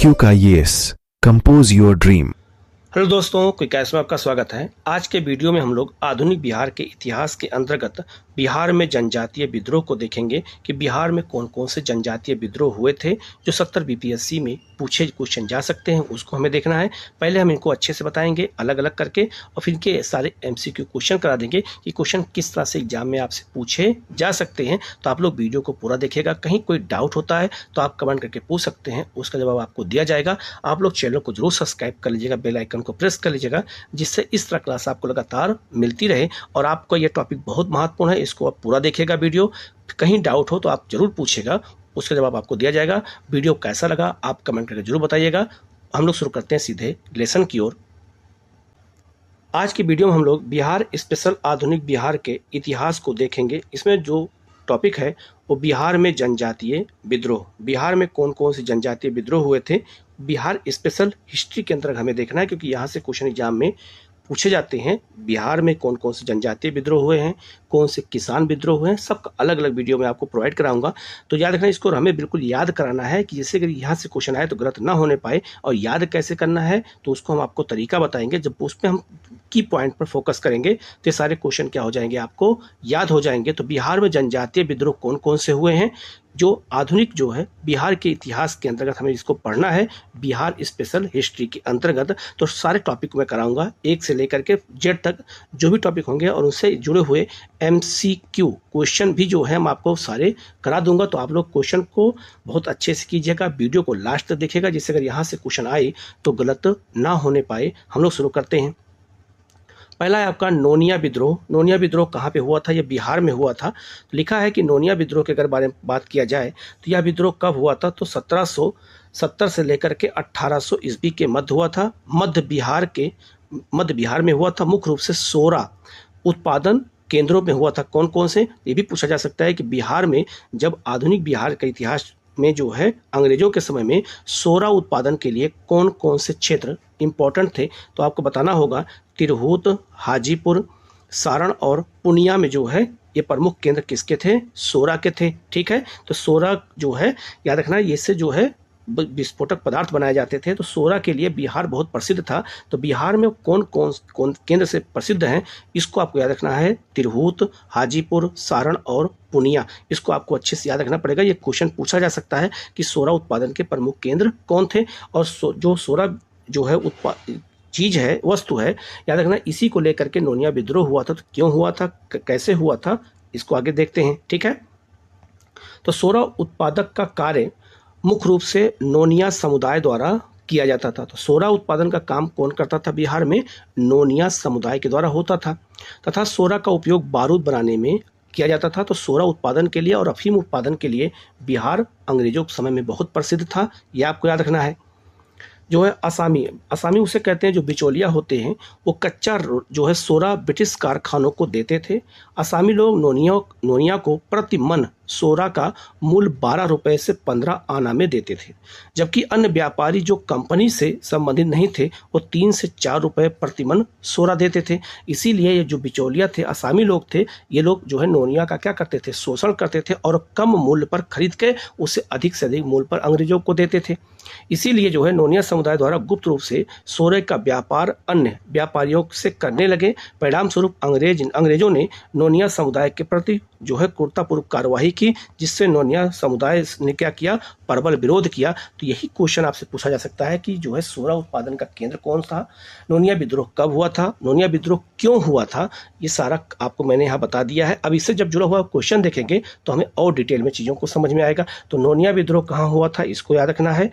MCQ का yes compose your dream. Hello दोस्तों, क्विकास में आपका स्वागत है। आज के वीडियो में हम लोग आधुनिक बिहार के इतिहास के अंतर्गत बिहार में जनजातीय विद्रोह को देखेंगे कि बिहार में कौन कौन से जनजातीय विद्रोह हुए थे जो 70 बीपीएससी में पूछे क्वेश्चन जा सकते हैं, उसको हमें देखना है। पहले हम इनको अच्छे से बताएंगे अलग अलग करके और फिर इनके सारे MCQ क्वेश्चन करा देंगे कि क्वेश्चन किस तरह से एग्जाम में आपसे पूछे जा सकते हैं। तो आप लोग वीडियो को पूरा देखिएगा। कहीं कोई डाउट होता है तो आप कमेंट करके पूछ सकते हैं, उसका जवाब आपको दिया जाएगा। आप लोग चैनल को जरूर सब्सक्राइब कर लीजिएगा, बेल आइकन को प्रेस कर लीजिएगा, जिससे इस तरह क्लास आपको लगातार मिलती रहे। और आपको यह टॉपिक बहुत महत्वपूर्ण है, इसको आप पूरा देखिएगा वीडियो। कहीं डाउट हो तो आप जरूर पूछिएगा, उसका जवाब आपको दिया जाएगा। वीडियो कैसा लगा आप कमेंट करके जरूर बताइएगा। हम लोग शुरू करते हैं सीधे लेसन की ओर। आज की वीडियो में हम लोग बिहार स्पेशल आधुनिक बिहार के इतिहास को देखेंगे। इसमें जो टॉपिक है वो बिहार में जनजातीय विद्रोह, बिहार में कौन कौन से जनजातीय विद्रोह हुए थे, बिहार स्पेशल हिस्ट्री के अंतर्गत हमें देखना है, क्योंकि यहाँ से क्वेश्चन एग्जाम में पूछे जाते हैं। बिहार में कौन कौन से जनजातीय विद्रोह हुए हैं, कौन से किसान विद्रोह हुए हैं, सब अलग अलग वीडियो में आपको प्रोवाइड कराऊंगा। तो याद रखना, इसको हमें बिल्कुल याद कराना है कि जैसे अगर यहाँ से क्वेश्चन आए तो गलत ना होने पाए। और याद कैसे करना है तो उसको हम आपको तरीका बताएंगे। जब उस पर हम की पॉइंट पर फोकस करेंगे तो ये सारे क्वेश्चन क्या हो जाएंगे, आपको याद हो जाएंगे। तो बिहार में जनजातीय विद्रोह कौन कौन से हुए हैं, जो आधुनिक जो है बिहार के इतिहास के अंतर्गत हमें इसको पढ़ना है, बिहार स्पेशल हिस्ट्री के अंतर्गत। तो सारे टॉपिक मैं कराऊंगा, एक से लेकर के जेड तक जो भी टॉपिक होंगे, और उनसे जुड़े हुए MCQ क्वेश्चन भी जो है मैं आपको सारे करा दूंगा। तो आप लोग क्वेश्चन को बहुत अच्छे से कीजिएगा, वीडियो को लास्ट तक देखिएगा, जिससे अगर यहाँ से क्वेश्चन आए तो गलत ना होने पाए। हम लोग शुरू करते हैं। पहला है आपका नोनिया विद्रोह। नोनिया विद्रोह कहाँ पे हुआ था? यह बिहार में हुआ था। तो लिखा है कि नोनिया विद्रोह के अगर बारे में बात किया जाए तो यह विद्रोह कब हुआ था? तो 1770 से लेकर के 1800 ईस्वी के मध्य हुआ था। मध्य बिहार में हुआ था। मुख्य रूप से सोरा उत्पादन केंद्रों में हुआ था। कौन कौन से, ये भी पूछा जा सकता है कि बिहार में जब आधुनिक बिहार का इतिहास में जो है अंग्रेजों के समय में सोरा उत्पादन के लिए कौन कौन से क्षेत्र इंपॉर्टेंट थे, तो आपको बताना होगा। तिरहुत, हाजीपुर, सारण और पूर्णिया में जो है ये प्रमुख केंद्र किसके थे? सोरा के थे। ठीक है, तो सोरा जो है याद रखना, इससे जो है विस्फोटक पदार्थ बनाए जाते थे। तो सोरा के लिए बिहार बहुत प्रसिद्ध था। तो बिहार में कौन कौन केंद्र से प्रसिद्ध हैं, इसको आपको याद रखना है। तिरहुत, हाजीपुर, सारण और पूर्णिया, इसको आपको अच्छे से याद रखना पड़ेगा। ये क्वेश्चन पूछा जा सकता है कि सोरा उत्पादन के प्रमुख केंद्र कौन थे। और जो सोरा जो है चीज है, वस्तु है, याद रखना, इसी को लेकर के नोनिया विद्रोह हुआ था। तो क्यों हुआ था, कैसे हुआ था, इसको आगे देखते हैं। ठीक है, तो सोरा उत्पादक का कार्य मुख्य रूप से नोनिया समुदाय द्वारा किया जाता था। तो सोरा उत्पादन का काम कौन करता था बिहार में? नोनिया समुदाय के द्वारा होता था। तथा सोरा का उपयोग बारूद बनाने में किया जाता था। तो सोरा उत्पादन के लिए और अफीम उत्पादन के लिए बिहार अंग्रेजों के समय में बहुत प्रसिद्ध था, यह आपको याद रखना है। जो है असामी उसे कहते हैं, जो बिचौलिया होते हैं, वो कच्चा जो है सोरा ब्रिटिश कारखानों को देते थे। असामी लोग नोनिया को प्रति मन सोरा का मूल्य 12 रुपए से 15 आना में देते थे, जबकि अन्य व्यापारी जो कंपनी से संबंधित नहीं थे वो 3 से 4 रुपए प्रति मन सोरा देते थे। इसीलिए ये जो बिचौलिया थे, असामी लोग थे, ये लोग जो है नोनिया का क्या करते थे? शोषण करते थे और कम मूल्य पर खरीद के उसे अधिक से अधिक मूल्य पर अंग्रेजों को देते थे। इसीलिए जो है नोनिया समुदाय द्वारा गुप्त रूप से सोरे का व्यापार अन्य व्यापारियों से करने लगे। परिणाम स्वरूप अंग्रेजों ने नोनिया समुदाय के प्रति जो है क्रूरतापूर्वक कार्रवाई की, जिससे नोनिया समुदाय ने क्या किया? प्रबल विरोध किया। तो यही क्वेश्चन आपसे पूछा जा सकता है कि जो है सोरा उत्पादन का केंद्र कौन था, नोनिया विद्रोह कब हुआ था, नोनिया विद्रोह क्यों हुआ था, ये सारा आपको मैंने यहाँ बता दिया है। अब इससे जब जुड़ा हुआ क्वेश्चन देखेंगे तो हमें और डिटेल में चीज़ों को समझ में आएगा। तो नोनिया विद्रोह कहाँ हुआ था, इसको याद रखना है।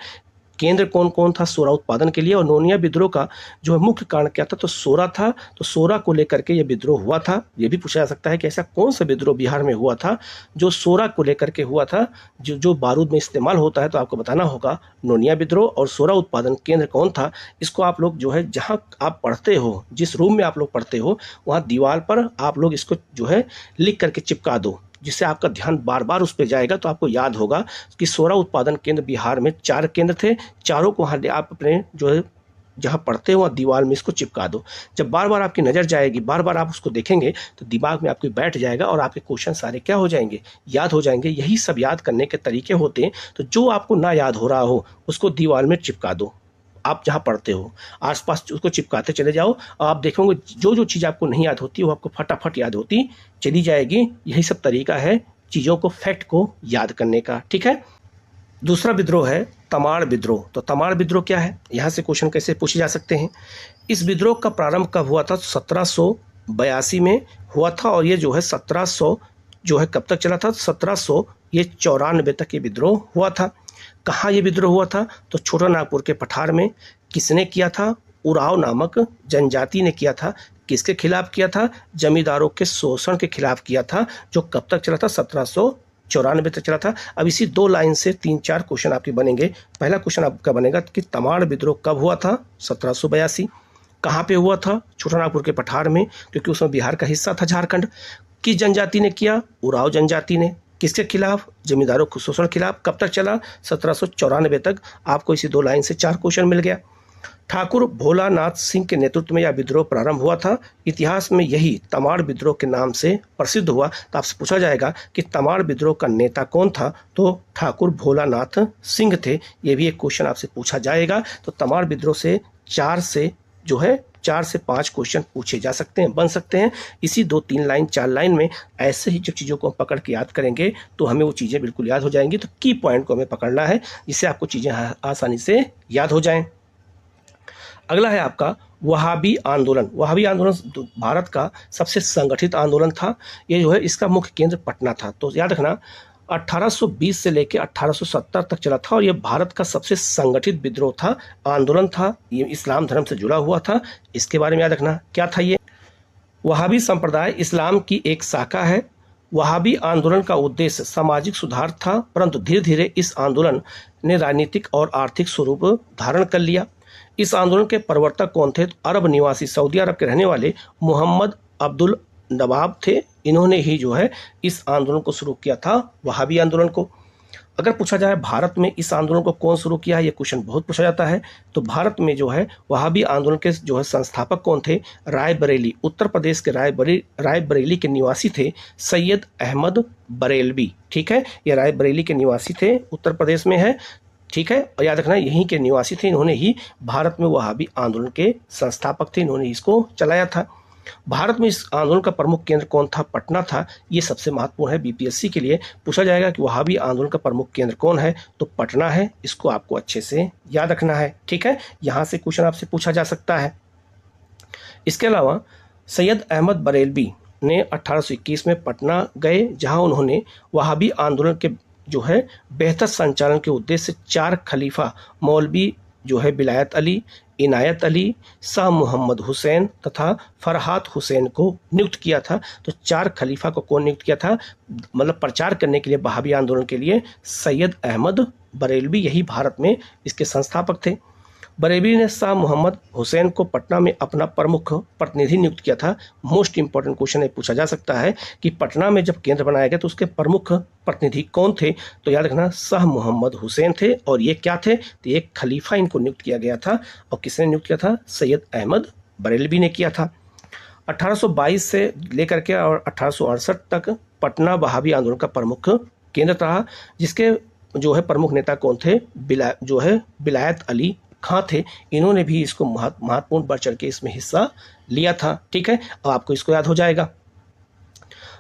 केंद्र कौन कौन था सोरा उत्पादन के लिए, और नोनिया विद्रोह का जो है मुख्य कारण क्या था? तो सोरा था। तो सोरा को लेकर के ये विद्रोह हुआ था। ये भी पूछा जा सकता है कि ऐसा कौन सा विद्रोह बिहार में हुआ था जो सोरा को लेकर के हुआ था, जो बारूद में इस्तेमाल होता है। तो आपको बताना होगा नोनिया विद्रोह और सोरा उत्पादन केंद्र कौन था। इसको आप लोग जो है जहाँ आप पढ़ते हो, जिस रूम में आप लोग पढ़ते हो, वहाँ दीवार पर आप लोग इसको जो है लिख करके चिपका दो, जिससे आपका ध्यान बार बार उस पर जाएगा। तो आपको याद होगा कि सोरा उत्पादन केंद्र बिहार में 4 केंद्र थे। चारों को आप अपने जो है जहाँ पढ़ते हो वहाँ दीवार में इसको चिपका दो। जब बार बार आपकी नज़र जाएगी, बार बार आप उसको देखेंगे तो दिमाग में आपके बैठ जाएगा और आपके क्वेश्चन सारे क्या हो जाएंगे, याद हो जाएंगे। यही सब याद करने के तरीके होते हैं। तो जो आपको ना याद हो रहा हो उसको दीवार में चिपका दो। आप जहाँ पढ़ते हो आसपास उसको चिपकाते चले जाओ और आप देखोगे जो जो चीज़ आपको नहीं याद होती वो आपको फटाफट याद होती चली जाएगी। यही सब तरीका है चीज़ों को, फैक्ट को याद करने का। ठीक है। दूसरा विद्रोह है तमाड़ विद्रोह। तो तमाड़ विद्रोह क्या है, यहाँ से क्वेश्चन कैसे पूछे जा सकते हैं। इस विद्रोह का प्रारंभ कब हुआ था? 1782 में हुआ था और ये जो है 1700 जो है कब तक चला था? 1794 तक ये विद्रोह हुआ था। कहाँ ये विद्रोह हुआ था? तो छोटा नागपुर के पठार में। किसने किया था? उराव नामक जनजाति ने किया था। किसके खिलाफ किया था? जमींदारों के शोषण के खिलाफ किया था, जो कब तक चला था? 1794 तक चला था। अब इसी 2 लाइन से 3-4 क्वेश्चन आपके बनेंगे। पहला क्वेश्चन आपका बनेगा कि तमाड़ विद्रोह कब हुआ था? 1782। कहाँ पे हुआ था? छोटा नागपुर के पठार में, क्योंकि उसमें बिहार का हिस्सा था झारखंड। किस जनजाति ने किया? उराव जनजाति ने। किसके खिलाफ? जमींदारों के शोषण खिलाफ। कब तक चला? 1794 तक। आपको इसी 2 लाइन से 4 क्वेश्चन मिल गया। ठाकुर भोलानाथ सिंह के नेतृत्व में यह विद्रोह प्रारंभ हुआ था। इतिहास में यही तमाड़ विद्रोह के नाम से प्रसिद्ध हुआ। तो आपसे पूछा जाएगा कि तमाड़ विद्रोह का नेता कौन था? तो ठाकुर भोलानाथ सिंह थे। ये भी एक क्वेश्चन आपसे पूछा जाएगा। तो तमाड़ विद्रोह से 4 से 5 क्वेश्चन पूछे जा सकते हैं, बन सकते हैं। इसी 2-3 लाइन 4 लाइन में ऐसे ही जब चीज़ों को पकड़ के याद करेंगे तो हमें वो चीज़ें बिल्कुल याद हो जाएंगी। तो की पॉइंट को हमें पकड़ना है जिससे आपको चीज़ें आसानी से याद हो जाएं। अगला है आपका वहाबी आंदोलन। वहाबी आंदोलन भारत का सबसे संगठित आंदोलन था। ये जो है इसका मुख्य केंद्र पटना था। तो याद रखना 1820 से लेकर 1870 तक चला था और यह भारत का सबसे संगठित विद्रोह था, आंदोलन था। ये इस्लाम धर्म से जुड़ा हुआ था। इसके बारे में याद रखना क्या था ये। वहाबी संप्रदाय इस्लाम की एक शाखा है। वहाबी आंदोलन का उद्देश्य सामाजिक सुधार था, परंतु धीरे धीरे इस आंदोलन ने राजनीतिक और आर्थिक स्वरूप धारण कर लिया। इस आंदोलन के प्रवर्तक कौन थे? अरब निवासी सऊदी अरब के रहने वाले मोहम्मद अब्दुल नवाब थे। इन्होंने ही जो है इस आंदोलन को शुरू किया था, वहाबी आंदोलन को। अगर पूछा जाए भारत में इस आंदोलन को कौन शुरू किया है, ये क्वेश्चन बहुत पूछा जाता है। तो भारत में जो है वहाबी आंदोलन के जो है संस्थापक कौन थे? रायबरेली, उत्तर प्रदेश के रायबरेली के निवासी थे सैयद अहमद बरेलवी। ठीक है, ये रायबरेली के निवासी थे, उत्तर प्रदेश में है। ठीक है, और याद रखना यहीं के निवासी थे। इन्होंने ही भारत में वहाबी आंदोलन के संस्थापक थे, इन्होंने इसको चलाया था। भारत में इस आंदोलन का प्रमुख केंद्र कौन था? पटना था। ये सबसे महत्वपूर्ण है, बीपीएससी के लिए पूछा जाएगा कि वहाबी आंदोलन का प्रमुख केंद्र कौन है? तो पटना है। इसको आपको अच्छे से याद रखना है। ठीक है, यहाँ से क्वेश्चन आपसे पूछा जा सकता है। इसके अलावा सैयद अहमद बरेलवी ने 1821 में पटना गए, जहाँ उन्होंने वहाबी आंदोलन के जो है बेहतर संचालन के उद्देश्य से 4 खलीफा मौलवी जो है बिलायत अली, इनायत अली, शाह मोहम्मद हुसैन तथा फरहात हुसैन को नियुक्त किया था। तो 4 खलीफा को कौन नियुक्त किया था? मतलब प्रचार करने के लिए वहाबी आंदोलन के लिए सैयद अहमद बरेलवी, यही भारत में इसके संस्थापक थे। बरेलवी ने शाह मोहम्मद हुसैन को पटना में अपना प्रमुख प्रतिनिधि नियुक्त किया था। मोस्ट इंपॉर्टेंट क्वेश्चन ये पूछा जा सकता है कि पटना में जब केंद्र बनाया गया तो उसके प्रमुख प्रतिनिधि कौन थे? तो याद रखना शाह मोहम्मद हुसैन थे। और ये क्या थे? तो एक खलीफा इनको नियुक्त किया गया था। और किसने नियुक्त किया था? सैयद अहमद बरेलवी ने किया था। 1822 से लेकर के और 1868 तक पटना वहाबी आंदोलन का प्रमुख केंद्र रहा, जिसके जो है प्रमुख नेता कौन थे? बिलायत अली खां थे। इन्होंने भी इसको महत्वपूर्ण बढ़ चढ़ के इसमें हिस्सा लिया था। ठीक है, अब आपको इसको याद हो जाएगा।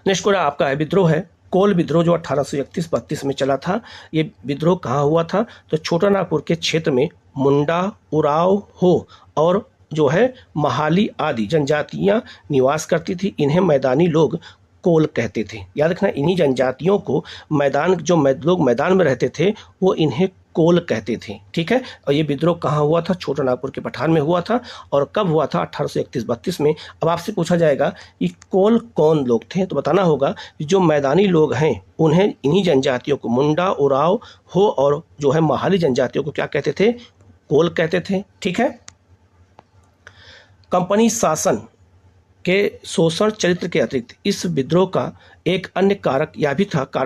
नेक्स्ट क्वेश्चन आपका है विद्रोह है कोल विद्रोह, जो 1831-32 में चला था। ये विद्रोह कहाँ हुआ था? तो छोटा नागपुर के क्षेत्र में मुंडा, उराव, हो और जो है महाली आदि जनजातियां निवास करती थी। इन्हें मैदानी लोग कोल कहते थे। याद रखना, इन्हीं जनजातियों को लोग मैदान में रहते थे वो इन्हें कोल कहते थे। ठीक है, और ये विद्रोह कहाँ हुआ था? छोटा नागपुर के पठार में हुआ था। और कब हुआ था? 1831-32 में। अब आपसे पूछा जाएगा कि कोल कौन लोग थे? तो बताना होगा कि जो मैदानी लोग हैं उन्हें इन्हीं जनजातियों को मुंडा, उराव, हो और जो है महाली जनजातियों को क्या कहते थे? कोल कहते थे। ठीक है, कंपनी शासन के शोषण चरित्र के अतिरिक्त इस विद्रोह का एक अन्य कारण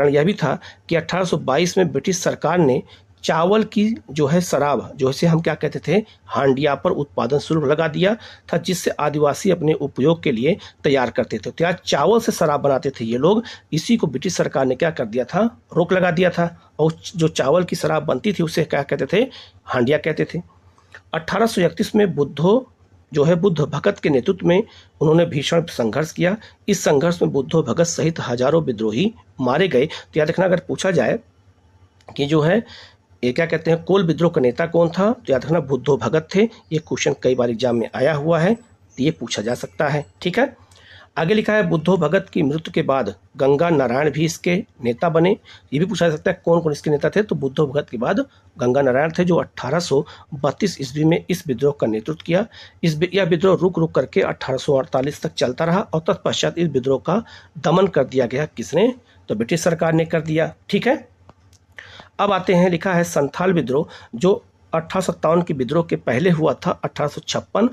यह भी था कि 1822 में ब्रिटिश सरकार ने चावल की जो है शराब, जो इसे हम क्या कहते थे, हांडिया पर उत्पादन शुल्क लगा दिया था, जिससे आदिवासी अपने उपयोग के लिए तैयार करते थे। तो यार चावल से शराब बनाते थे ये लोग, इसी को ब्रिटिश सरकार ने क्या कर दिया था, रोक लगा दिया था। और जो चावल की शराब बनती थी उसे क्या कहते थे, हांडिया कहते थे। 1831 में बुद्ध भगत के नेतृत्व में उन्होंने भीषण संघर्ष किया। इस संघर्ष में बुद्धो भगत सहित हजारों विद्रोही मारे गए। तो याद रखना, अगर पूछा जाए कि जो है ये क्या कहते हैं, कोल विद्रोह का नेता कौन था, तो याद रखना बुद्धो भगत थे। ये क्वेश्चन कई बार एग्जाम में आया हुआ है, तो ये पूछा जा सकता है। ठीक है, आगे लिखा है बुद्धो भगत की मृत्यु के बाद गंगा नारायण भी इसके नेता बने। ये भी पूछा जा सकता है कौन कौन इसके नेता थे, तो बुद्धो भगत के बाद गंगा नारायण थे, जो 1832 ईस्वी में इस विद्रोह का नेतृत्व किया। यह विद्रोह रुक रुक करके 1848 तक चलता रहा और तत्पश्चात इस विद्रोह का दमन कर दिया गया। किसने, तो ब्रिटिश सरकार ने कर दिया। ठीक है, अब आते हैं, लिखा है संथाल विद्रोह, जो 1857 के विद्रोह के पहले हुआ था। 1856,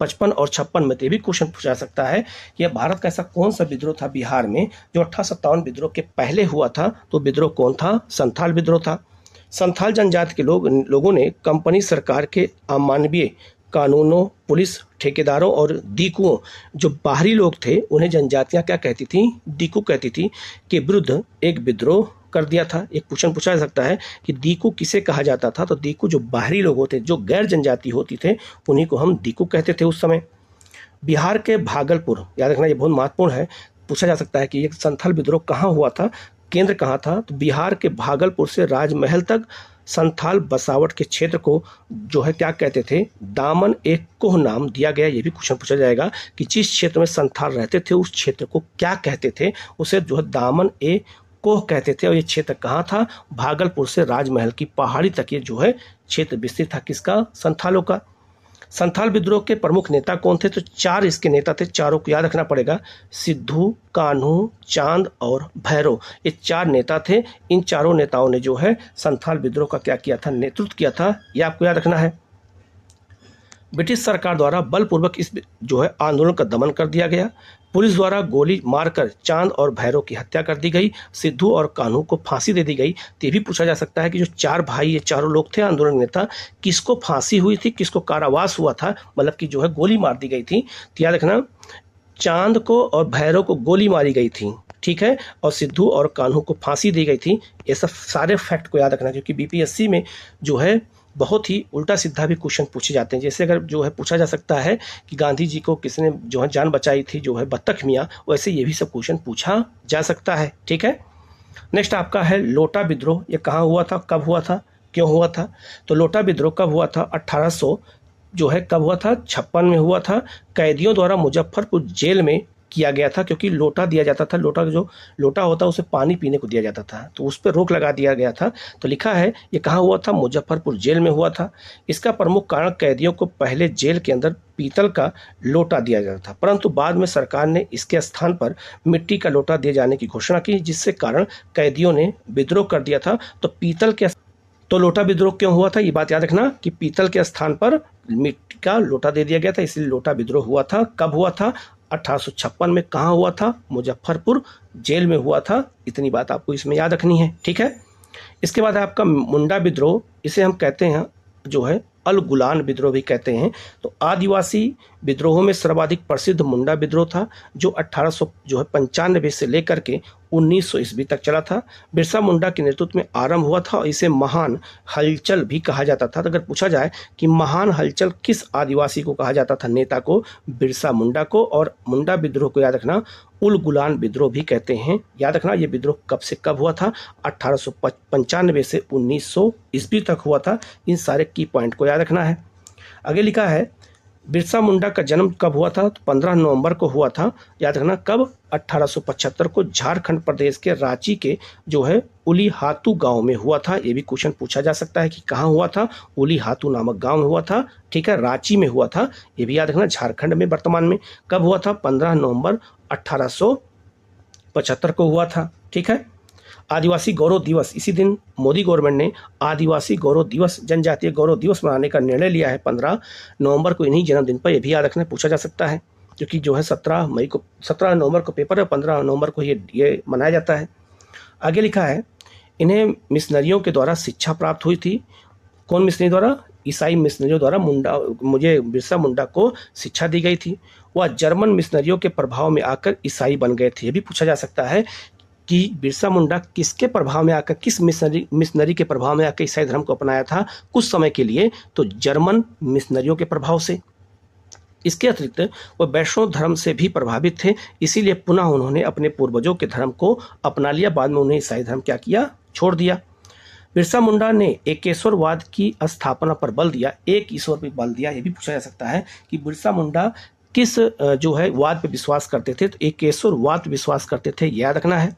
55 और 56 में। तो भी क्वेश्चन पूछा जा सकता है कि यह भारत का ऐसा कौन सा विद्रोह था बिहार में जो 1857 विद्रोह के पहले हुआ था, तो विद्रोह कौन था, संथाल विद्रोह था। संथाल जनजाति के लोगों ने कंपनी सरकार के अमानवीय कानूनों, पुलिस, ठेकेदारों और दीकुओं, जो बाहरी लोग थे उन्हें जनजातियां क्या कहती थी, दीकू कहती थी, के विरुद्ध एक विद्रोह कर दिया था। एक क्वेश्चन पूछा जा सकता है कि दीकू किसे कहा जाता था, तो दीकू जो बाहरी लोग होते, जो गैर जनजाति होती थे, उन्हीं को हम दीकू कहते थे उस समय। बिहार के भागलपुर, याद रखना ये बहुत महत्वपूर्ण है, पूछा जा सकता है कि ये संथाल विद्रोह कहाँ हुआ था, केंद्र कहाँ था, तो बिहार के भागलपुर से राजमहल तक संथाल बसावट के क्षेत्र को जो है क्या कहते थे, दामन ए कोह नाम दिया गया। ये भी क्वेश्चन पूछा जाएगा कि जिस क्षेत्र में संथाल रहते थे उस क्षेत्र को क्या कहते थे, उसे जो है दामन ए कोह कहते थे। और ये क्षेत्र कहाँ था, भागलपुर से राजमहल की पहाड़ी तक ये जो है क्षेत्र विस्तृत था, किसका, संथालों का। संथाल विद्रोह के प्रमुख नेता कौन थे, तो 4 इसके नेता थे, चारों को याद रखना पड़ेगा, सिद्धू, कान्हू, चांद और भैरव। ये 4 नेता थे। इन चारों नेताओं ने जो है संथाल विद्रोह का क्या किया था, नेतृत्व किया था, ये आपको याद रखना है। ब्रिटिश सरकार द्वारा बलपूर्वक इस जो है आंदोलन का दमन कर दिया गया। पुलिस द्वारा गोली मारकर चांद और भैरव की हत्या कर दी गई। सिद्धू और कान्हू को फांसी दे दी गई। तो ये भी पूछा जा सकता है कि जो 4 भाई, ये चारों लोग थे आंदोलन नेता, किसको फांसी हुई थी, किसको कारावास हुआ था, मतलब कि जो है गोली मार दी गई थी। तो याद रखना, चांद को और भैरव को गोली मारी गई थी, ठीक है, और सिद्धू और कान्हू को फांसी दी गई थी। ये सब सारे फैक्ट को याद रखना, क्योंकि बीपीएससी में जो है बहुत ही उल्टा सीधा भी क्वेश्चन पूछे जाते हैं। जैसे अगर जो है पूछा जा सकता है कि गांधी जी को किसने जो है जान बचाई थी, जो है बत्तख मियाँ, वैसे ये भी सब क्वेश्चन पूछा जा सकता है। ठीक है, नेक्स्ट आपका है लोटा विद्रोह। ये कहाँ हुआ था, कब हुआ था, क्यों हुआ था, तो लोटा विद्रोह कब हुआ था, 1800 जो है कब हुआ था, 56 में हुआ था। कैदियों द्वारा मुजफ्फरपुर जेल में किया गया था, क्योंकि लोटा दिया जाता था, लोटा जो लोटा होता है उसे पानी पीने को दिया जाता था, तो उस पर रोक लगा दिया गया था। तो लिखा है ये कहाँ हुआ था, मुजफ्फरपुर जेल में हुआ था। इसका प्रमुख कारण कैदियों को पहले जेल के अंदर पीतल का लोटा दिया जाता था, परंतु बाद में सरकार ने इसके स्थान पर मिट्टी का लोटा दिए जाने की घोषणा की, जिससे कारण कैदियों ने विद्रोह कर दिया था। तो पीतल के तो लोटा विद्रोह क्यों हुआ था, ये बात याद रखना कि पीतल के स्थान पर मिट्टी का लोटा दे दिया गया था, इसलिए लोटा विद्रोह हुआ था। कब हुआ था, 1856 में। कहाँ हुआ था, मुजफ्फरपुर जेल में हुआ था। इतनी बात आपको इसमें याद रखनी है। ठीक है, इसके बाद है आपका मुंडा विद्रोह। इसे हम कहते हैं जो है अल गुलान विद्रोह भी कहते हैं। तो आदिवासी विद्रोहों में सर्वाधिक प्रसिद्ध मुंडा विद्रोह था, जो 1895 से लेकर के 1900 ईस्वी तक चला था। बिरसा मुंडा के नेतृत्व में आरंभ हुआ था और इसे महान हलचल भी कहा जाता था। तो अगर पूछा जाए कि महान हलचल किस आदिवासी को कहा जाता था, नेता को, बिरसा मुंडा को। और मुंडा विद्रोह को याद रखना उल गुलान विद्रोह भी कहते हैं। याद रखना ये विद्रोह कब से कब हुआ था, 1895 से 1900 ईस्वी तक हुआ था। इन सारे की पॉइंट को याद रखना है। आगे लिखा है बिरसा मुंडा का जन्म कब हुआ था, तो 15 नवंबर को हुआ था। याद रखना कब, 1875 को झारखंड प्रदेश के रांची के जो है उलीहातू गांव में हुआ था। ये भी क्वेश्चन पूछा जा सकता है कि कहाँ हुआ था, उलीहातू नामक गांव में हुआ था। ठीक है, रांची में हुआ था। ये भी याद रखना, झारखंड में वर्तमान में। कब हुआ था, 15 नवंबर 1875 को हुआ था। ठीक है, आदिवासी गौरव दिवस, इसी दिन मोदी गवर्नमेंट ने आदिवासी गौरव दिवस, जनजातीय गौरव दिवस मनाने का निर्णय लिया है 15 नवंबर को, इन्हीं जन्मदिन पर। यह भी याद रखना, पूछा जा सकता है, क्योंकि जो है 17 नवंबर को पेपर है, 15 नवंबर को ये मनाया जाता है। आगे लिखा है इन्हें मिशनरियों के द्वारा शिक्षा प्राप्त हुई थी। कौन मिशनरी द्वारा? ईसाई मिशनरियों द्वारा बिरसा मुंडा को शिक्षा दी गई थी। वह जर्मन मिशनरियों के प्रभाव में आकर ईसाई बन गए थे। ये भी पूछा जा सकता है कि बिरसा मुंडा किसके प्रभाव में आकर, किस मिशनरी के प्रभाव में आकर ईसाई धर्म को अपनाया था कुछ समय के लिए? तो जर्मन मिशनरियों के प्रभाव से। इसके अतिरिक्त वह वैष्णव धर्म से भी प्रभावित थे, इसीलिए पुनः उन्होंने अपने पूर्वजों के धर्म को अपना लिया। बाद में उन्हें ईसाई धर्म क्या किया? छोड़ दिया। बिरसा मुंडा ने एकेश्वरवाद की स्थापना पर बल दिया। एक ईश्वर पर बल दिया। यह भी पूछा जा सकता है कि बिरसा मुंडा किस वाद पे विश्वास करते थे? तो एकेश्वरवाद विश्वास करते थे, याद रखना है।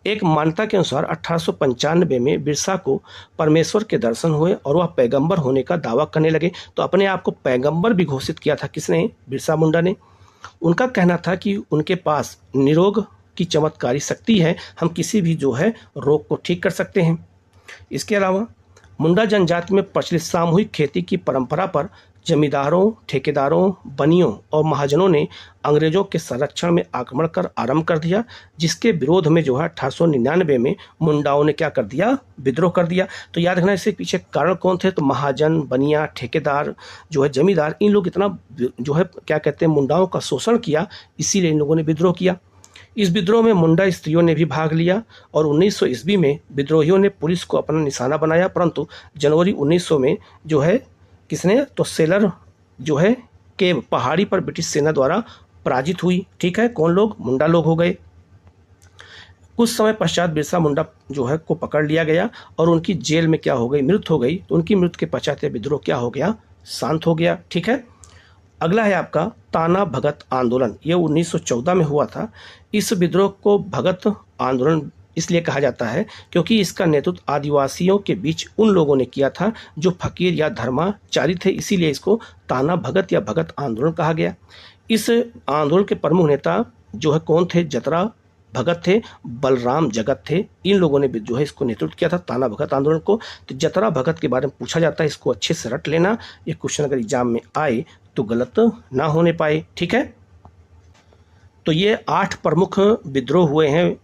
एक मान्यता के अनुसार 1895 में बिरसा को परमेश्वर के दर्शन हुए और वह पैगंबर होने का दावा करने लगे। तो अपने आप को पैगंबर भी घोषित किया था किसने? बिरसा मुंडा ने। उनका कहना था कि उनके पास निरोग की चमत्कारी शक्ति है, हम किसी भी रोग को ठीक कर सकते हैं। इसके अलावा मुंडा जनजाति में प्रचलित सामूहिक खेती की परंपरा पर जमींदारों, ठेकेदारों, बनियों और महाजनों ने अंग्रेजों के संरक्षण में आक्रमण कर आरंभ कर दिया, जिसके विरोध में 1899 में मुंडाओं ने क्या कर दिया? विद्रोह कर दिया। तो याद रखना इसके पीछे कारण कौन थे? तो महाजन, बनिया, ठेकेदार, जमींदार, इन लोग इतना क्या कहते हैं मुंडाओं का शोषण किया, इसीलिए इन लोगों ने विद्रोह किया। इस विद्रोह में मुंडा स्त्रियों ने भी भाग लिया और 1900 ईस्वी में विद्रोहियों ने पुलिस को अपना निशाना बनाया, परंतु जनवरी 1900 में किसने? तो सेलर के पहाड़ी पर ब्रिटिश सेना द्वारा पराजित हुई। ठीक है, कौन लोग? मुंडा लोग हो गए। कुछ समय पश्चात बिरसा मुंडा को पकड़ लिया गया और उनकी जेल में क्या हो गई? मृत्यु हो गई। तो उनकी मृत्यु के पश्चात यह विद्रोह क्या हो गया? शांत हो गया। ठीक है, अगला है आपका ताना भगत आंदोलन। यह 1914 में हुआ था। इस विद्रोह को भगत आंदोलन इसलिए कहा जाता है क्योंकि इसका नेतृत्व आदिवासियों के बीच उन लोगों ने किया था जो फकीर या धर्माचारी थे, इसीलिए इसको ताना भगत या भगत आंदोलन कहा गया। इस आंदोलन के प्रमुख नेता कौन थे? जतरा भगत थे, बलराम जगत थे। इन लोगों ने इसको नेतृत्व किया था ताना भगत आंदोलन को। तो जतरा भगत के बारे में पूछा जाता है, इसको अच्छे से रट लेना। ये क्वेश्चन अगर एग्जाम में आए तो गलत ना होने पाए। ठीक है, तो ये 8 प्रमुख विद्रोह हुए हैं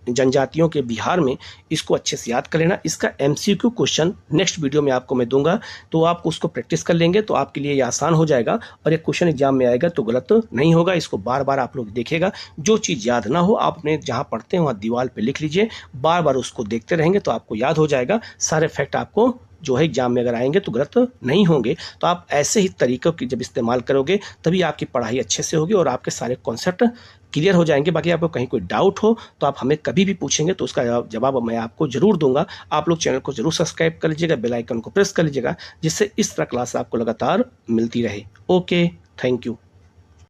जनजातियों के बिहार में, इसको अच्छे से याद कर लेना। इसका MCQ क्वेश्चन नेक्स्ट वीडियो में आपको मैं दूंगा, तो आप उसको प्रैक्टिस कर लेंगे तो आपके लिए ये आसान हो जाएगा और ये क्वेश्चन एग्जाम में आएगा तो गलत नहीं होगा। इसको बार बार आप लोग देखेगा, जो चीज़ याद ना हो आपने जहाँ पढ़ते हैं वहाँ दीवार पर लिख लीजिए, बार बार उसको देखते रहेंगे तो आपको याद हो जाएगा। सारे फैक्ट आपको एग्जाम में अगर आएंगे तो गलत नहीं होंगे। तो आप ऐसे ही तरीकों की जब इस्तेमाल करोगे तभी आपकी पढ़ाई अच्छे से होगी और आपके सारे कॉन्सेप्ट क्लियर हो जाएंगे। बाकी आपको कहीं कोई डाउट हो तो आप हमें कभी भी पूछेंगे तो उसका जवाब मैं आपको जरूर दूंगा। आप लोग चैनल को जरूर सब्सक्राइब कर लीजिएगा, बेल आइकन को प्रेस कर लीजिएगा, जिससे इस तरह क्लास आपको लगातार मिलती रहे। Okay, thank you.